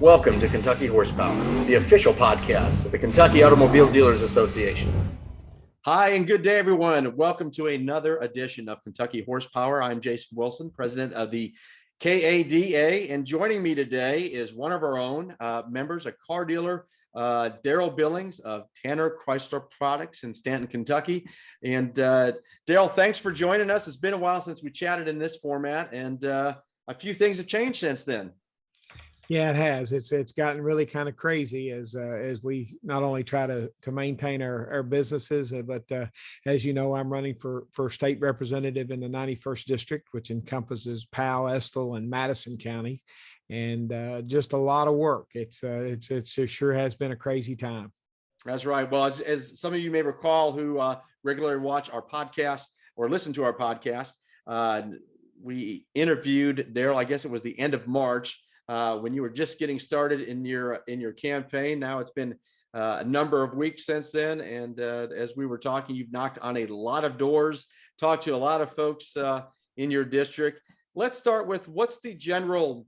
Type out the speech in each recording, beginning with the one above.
Welcome to Kentucky Horsepower, the official podcast of the Kentucky Automobile Dealers Association. Hi, and good day, everyone. Welcome to another edition of Kentucky Horsepower. I'm Jason Wilson, president of the KADA, and joining me today is one of our own members, a car dealer, Darrell Billings of Tanner Chrysler Products in Stanton, Kentucky. And Darrell, thanks for joining us. It's been a while since we chatted in this format, and a few things have changed since then. Yeah, it has. It's gotten really kind of crazy as we not only try to maintain our businesses, but as you know, I'm running for state representative in the 91st district, which encompasses Powell, Estill, and Madison counties, and just a lot of work. It sure has been a crazy time. That's right. Well, as some of you may recall, who regularly watch our podcast or listen to our podcast, we interviewed Darrell. I guess it was the end of March. When you were just getting started in your campaign. Now it's been a number of weeks since then, and as we were talking, you've knocked on a lot of doors, talked to a lot of folks in your district. Let's start with what's the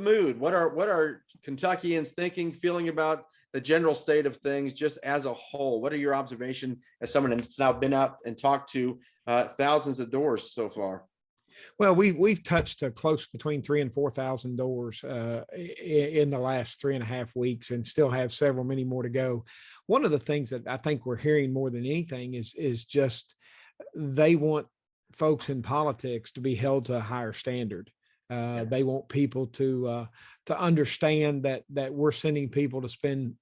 mood? What are Kentuckians thinking, feeling about the general state of things just as a whole? What are your observations as someone that's now been out and talked to thousands of doors so far? Well, we've touched close between 3,000 and 4,000 doors in the last 3.5 weeks, and still have many more to go. One of the things that I think we're hearing more than anything is just they want folks in politics to be held to a higher standard. They want people to understand that we're sending people to spend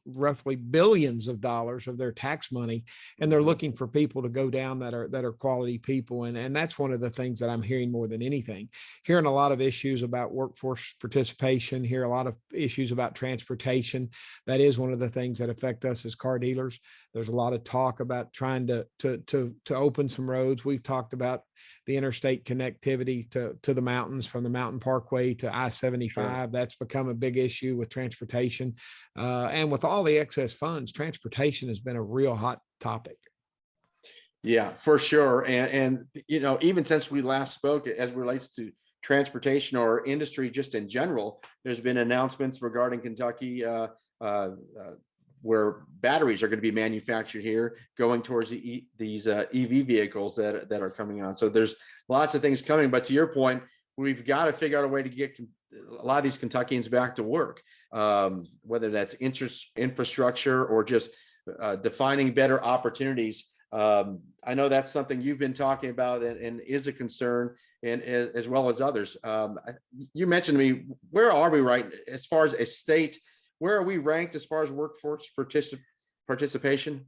roughly billions of dollars of their tax money, and they're looking for people to go down that are quality people, and that's one of the things that I'm hearing more than anything. Hearing a lot of issues about workforce participation, hear a lot of issues about transportation. That is one of the things that affect us as car dealers. There's a lot of talk about trying to open some roads. We've talked about the interstate connectivity to the mountains, from the Mountain Parkway to I-75. Sure. That's become a big issue with transportation. And with all the excess funds, transportation has been a real hot topic. Yeah, for sure. And you know, even since we last spoke, as it relates to transportation or industry just in general, there's been announcements regarding Kentucky where batteries are going to be manufactured here, going towards these EV vehicles that are coming on. So there's lots of things coming. But to your point, we've got to figure out a way to get a lot of these Kentuckians back to work, whether that's infrastructure or just defining better opportunities. I know that's something you've been talking about and is a concern, and as well as others. You mentioned to me, where are we right as far as a state? Where are we ranked as far as workforce participation?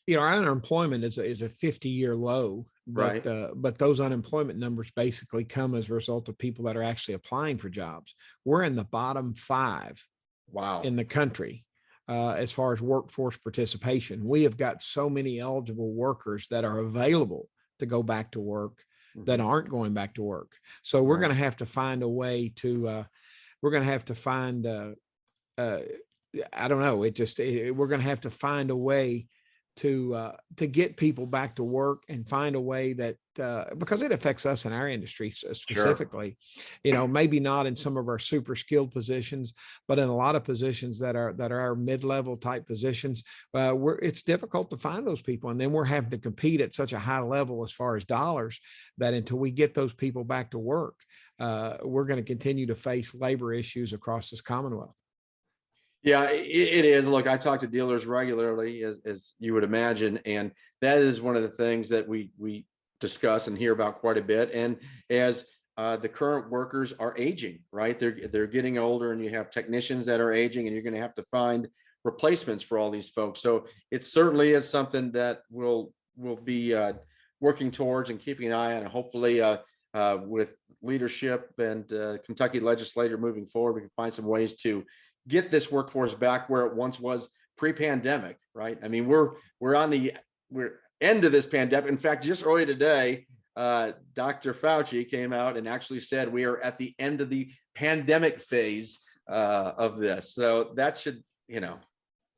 You know, our unemployment is a 50-year low, but right. But those unemployment numbers basically come as a result of people that are actually applying for jobs. We're in the bottom 5 in the country as far as workforce participation. We have got so many eligible workers that are available to go back to work that aren't going back to work. So we're going to have to find a way to we're going to have to find I don't know. We're going to have to find a way to get people back to work, and find a way that because it affects us in our industry specifically. Sure. You know, maybe not in some of our super skilled positions, but in a lot of positions that are our mid-level type positions, it's difficult to find those people, and then we're having to compete at such a high level as far as dollars that until we get those people back to work, we're going to continue to face labor issues across this Commonwealth. Yeah, it is. Look, I talk to dealers regularly, as you would imagine, and that is one of the things that we discuss and hear about quite a bit. And as the current workers are aging, right? They're getting older, and you have technicians that are aging, and you're going to have to find replacements for all these folks. So it certainly is something that we'll be working towards and keeping an eye on, and hopefully with leadership and Kentucky legislature moving forward, we can find some ways to get this workforce back where it once was pre-pandemic, right? I mean, we're end of this pandemic. In fact, just early today, Dr. Fauci came out and actually said we are at the end of the pandemic phase of this. So that should, you know,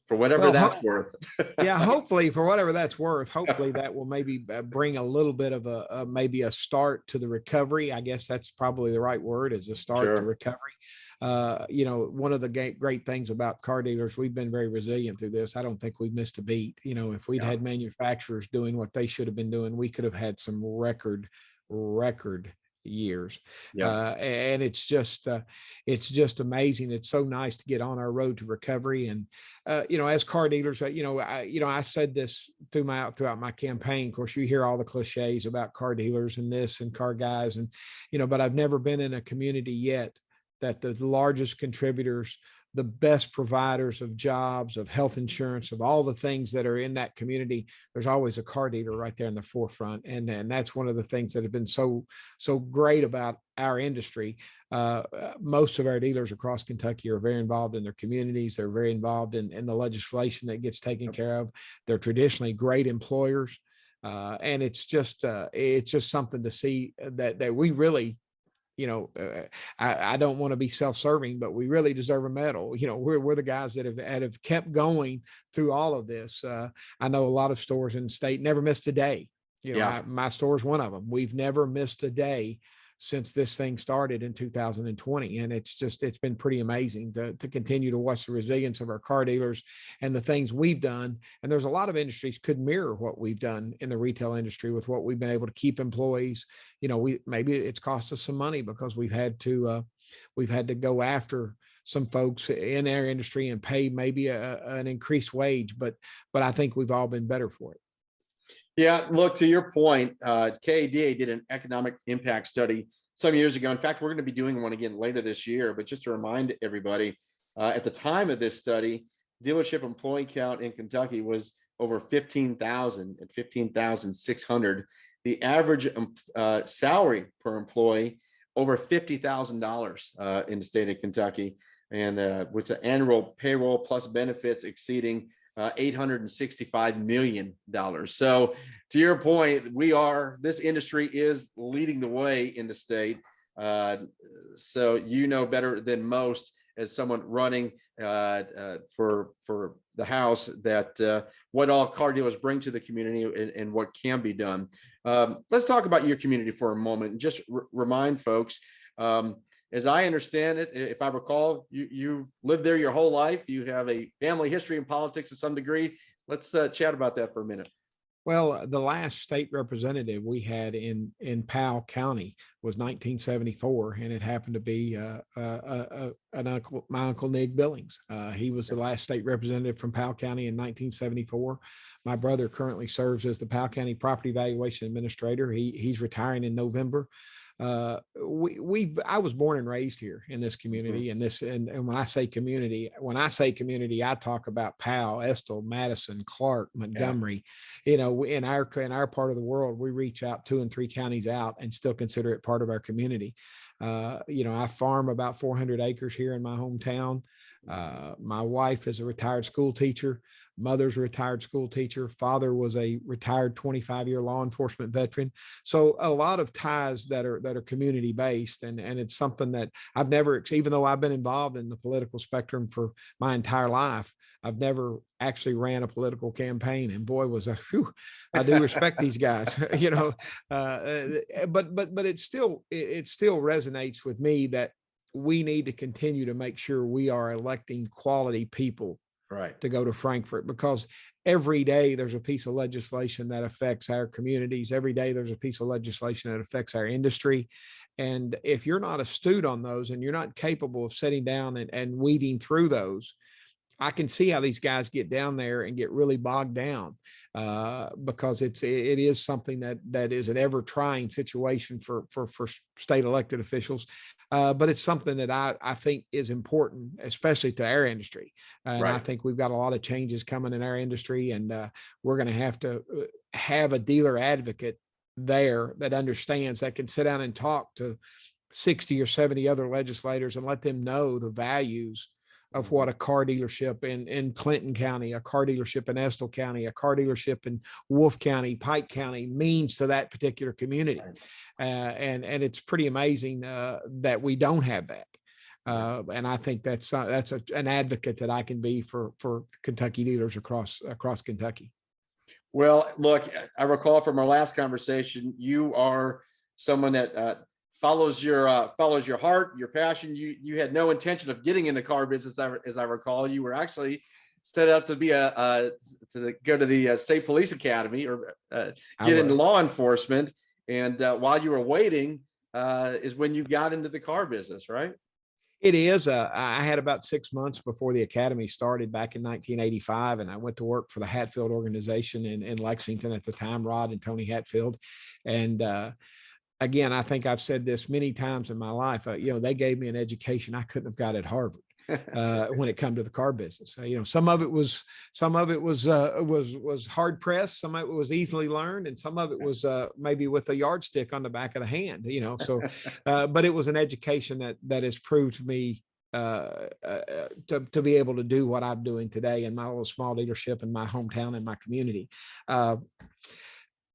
for whatever Well, that's worth. yeah, hopefully for whatever that's worth, hopefully that will maybe bring a little bit of maybe a start to the recovery. I guess that's probably the right word, is a start to Sure. recovery. One of the great things about car dealers, we've been very resilient through this. I don't think we've missed a beat. If we'd Yeah. had manufacturers doing what they should have been doing, we could have had some record years. Yeah. And it's just amazing. It's so nice to get on our road to recovery. And as car dealers, I said this throughout my campaign. Of course, you hear all the cliches about car dealers and this and car guys, and but I've never been in a community yet that the largest contributors, the best providers of jobs, of health insurance, of all the things that are in that community, there's always a car dealer right there in the forefront. And that's one of the things that have been so great about our industry. Most of our dealers across Kentucky are very involved in their communities. They're very involved in the legislation that gets taken care of. They're traditionally great employers. And it's just something to see that we really, I don't want to be self-serving, but we really deserve a medal. We're the guys that have kept going through all of this. I know a lot of stores in the state never missed a day. Yeah. My store is one of them. We've never missed a day since this thing started in 2020. And it's been pretty amazing to continue to watch the resilience of our car dealers and the things we've done. And there's a lot of industries could mirror what we've done in the retail industry with what we've been able to keep employees. Maybe it's cost us some money because we've had to go after some folks in our industry and pay maybe an increased wage, but I think we've all been better for it. Yeah, look, to your point, KADA did an economic impact study some years ago. In fact, we're going to be doing one again later this year. But just to remind everybody, at the time of this study, dealership employee count in Kentucky was over 15,000 at 15,600. The average salary per employee over $50,000 in the state of Kentucky, and with the annual payroll plus benefits exceeding $865 million. So to your point, this industry is leading the way in the state. So better than most, as someone running for the house, that what all car dealers bring to the community and what can be done. Let's talk about your community for a moment and just remind folks, as I understand it, if I recall, you lived there your whole life. You have a family history in politics to some degree. Let's chat about that for a minute. Well, the last state representative we had in Powell County was 1974, and it happened to be my uncle Nig Billings. He was the last state representative from Powell County in 1974. My brother currently serves as the Powell County Property Valuation Administrator. He's retiring in November. I was born and raised here in this community, and when I say community, I talk about Powell, Estill, Madison, Clark, Montgomery. In our part of the world, we reach out 2 and 3 counties out and still consider it part of our community. I farm about 400 acres here in my hometown. My wife is a retired school teacher. Mother's a retired school teacher. Father was a retired 25-year law enforcement veteran. So a lot of ties that are community based. And it's something that I've never, even though I've been involved in the political spectrum for my entire life, I've never actually ran a political campaign. And boy, I do respect these guys, but it still resonates with me that we need to continue to make sure we are electing quality people to go to Frankfort, because every day there's a piece of legislation that affects our communities. Every day there's a piece of legislation that affects our industry. And if you're not astute on those and you're not capable of sitting down and weeding through those, I can see how these guys get down there and get really bogged down because it is something that is an ever trying situation for state elected officials. But it's something that I think is important, especially to our industry. And I think we've got a lot of changes coming in our industry, and we're going to have a dealer advocate there that understands, that can sit down and talk to 60 or 70 other legislators and let them know the values of what a car dealership in Clinton County, a car dealership in Estill County, a car dealership in Wolfe County, Pike County means to that particular community. And it's pretty amazing that we don't have that. And I think that's an advocate that I can be for Kentucky dealers across Kentucky. Well, look, I recall from our last conversation, you are someone that follows your heart, your passion. You had no intention of getting in the car business, as I recall. You were actually set up to be to go to the state police academy or get into law enforcement. And while you were waiting, is when you got into the car business, right? It is. I had about 6 months before the academy started back in 1985, and I went to work for the Hatfield organization in Lexington at the time, Rod and Tony Hatfield. And again, I think I've said this many times in my life. They gave me an education I couldn't have got at Harvard. When it come to the car business, some of it was hard pressed, some of it was easily learned, and some of it was maybe with a yardstick on the back of the hand. So, but it was an education that has proved me to be able to do what I'm doing today in my little small dealership in my hometown and my community.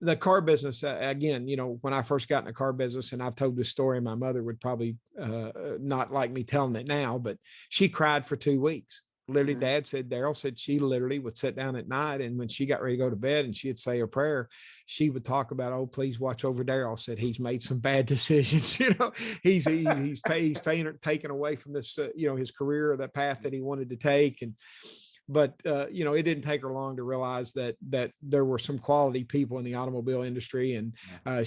The car business, again, when I first got in the car business, and I've told this story, my mother would probably not like me telling it now, but she cried for 2 weeks. Literally, Darrell said she literally would sit down at night, and when she got ready to go to bed and she'd say a prayer, she would talk about, "Oh, please watch over Darrell." Said he's made some bad decisions. He's taken away from this, his career, or the path that he wanted to take. But it didn't take her long to realize that there were some quality people in the automobile industry, and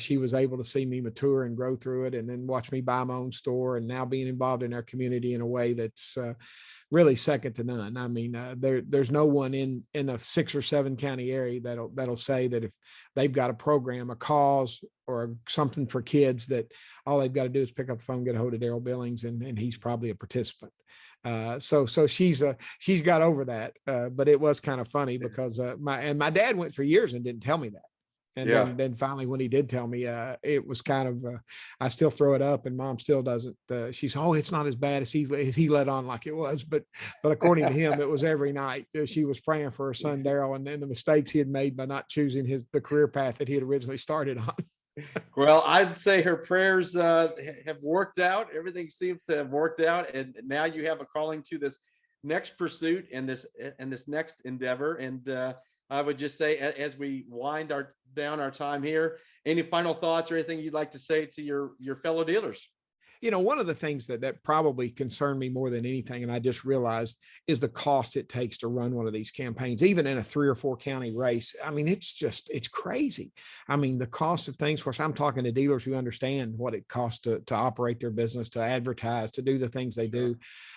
she was able to see me mature and grow through it, and then watch me buy my own store, and now being involved in our community in a way that's really second to none. I mean, there's no one in a 6 or 7 county area that'll say that if they've got a program, a cause, or something for kids, that all they've got to do is pick up the phone, get a hold of Darrell Billings, and he's probably a participant. So she's got over that, but it was kind of funny because my dad went for years and didn't tell me that. And then finally, when he did tell me, it was kind of, I still throw it up, and Mom still doesn't. She's, "Oh, it's not as bad as he let on like it was." But according to him, it was every night. She was praying for her son, Darrell, and then the mistakes he had made by not choosing the career path that he had originally started on. Well, I'd say her prayers have worked out. Everything seems to have worked out, and now you have a calling to this next pursuit and this next endeavor. And I would just say, as we wind down our time here, any final thoughts or anything you'd like to say to your fellow dealers? One of the things that probably concerned me more than anything, and I just realized, is the cost it takes to run one of these campaigns, even in a 3 or 4 county race. I mean, it's crazy. I mean, the cost of things. Of course, I'm talking to dealers who understand what it costs to operate their business, to advertise, to do the things they do.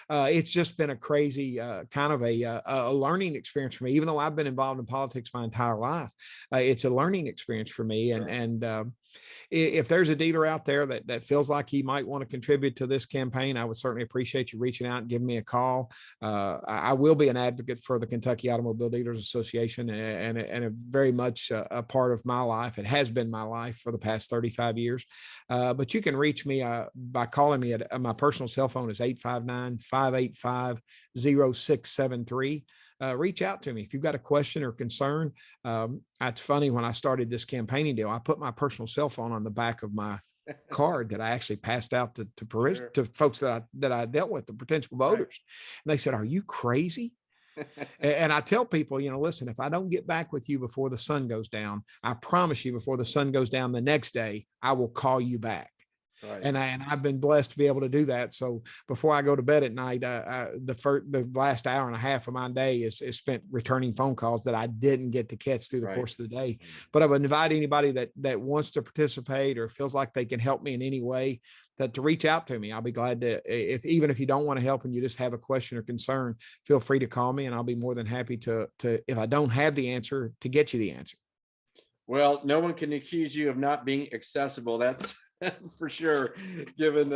It's just been a crazy kind of a learning experience for me. Even though I've been involved in politics my entire life, it's a learning experience for me. And if there's a dealer out there that feels like he might want to contribute to this campaign, I would certainly appreciate you reaching out and giving me a call. I will be an advocate for the Kentucky Automobile Dealers Association, and a very much a part of my life. It has been my life for the past 35 years. But you can reach me by calling me at my personal cell phone is 859-585-0673. Reach out to me if you've got a question or concern. It's funny, when I started this campaigning deal, I put my personal cell phone on the back of my card that I actually passed out to folks that I dealt with, the potential voters. And they said, "Are you crazy?" And I tell people, listen, if I don't get back with you before the sun goes down, I promise you, before the sun goes down the next day, I will call you back. Right. And I've been blessed to be able to do that. So before I go to bed at night, the last hour and a half of my day is spent returning phone calls that I didn't get to catch through the course of the day. But I would invite anybody that wants to participate or feels like they can help me in any way, to reach out to me. I'll be glad to, even if you don't want to help and you just have a question or concern, feel free to call me, and I'll be more than happy to if I don't have the answer, to get you the answer. Well, no one can accuse you of not being accessible. That's for sure, given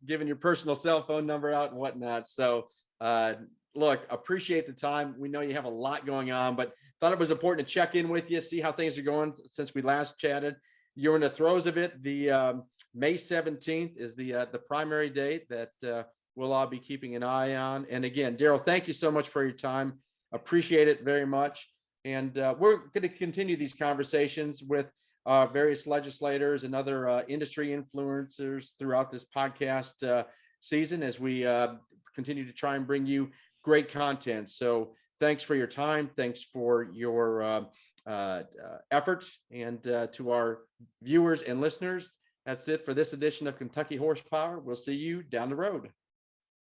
your personal cell phone number out and whatnot. So look, appreciate the time. We know you have a lot going on, but thought it was important to check in with you, see how things are going since we last chatted. You're in the throes of it. The May 17th is the primary date that we'll all be keeping an eye on. And again, Darrell, thank you so much for your time. Appreciate it very much. And we're going to continue these conversations with various legislators and other industry influencers throughout this podcast season as we continue to try and bring you great content. So thanks for your time. Thanks for your efforts, and to our viewers and listeners, that's it for this edition of Kentucky Horsepower. We'll see you down the road.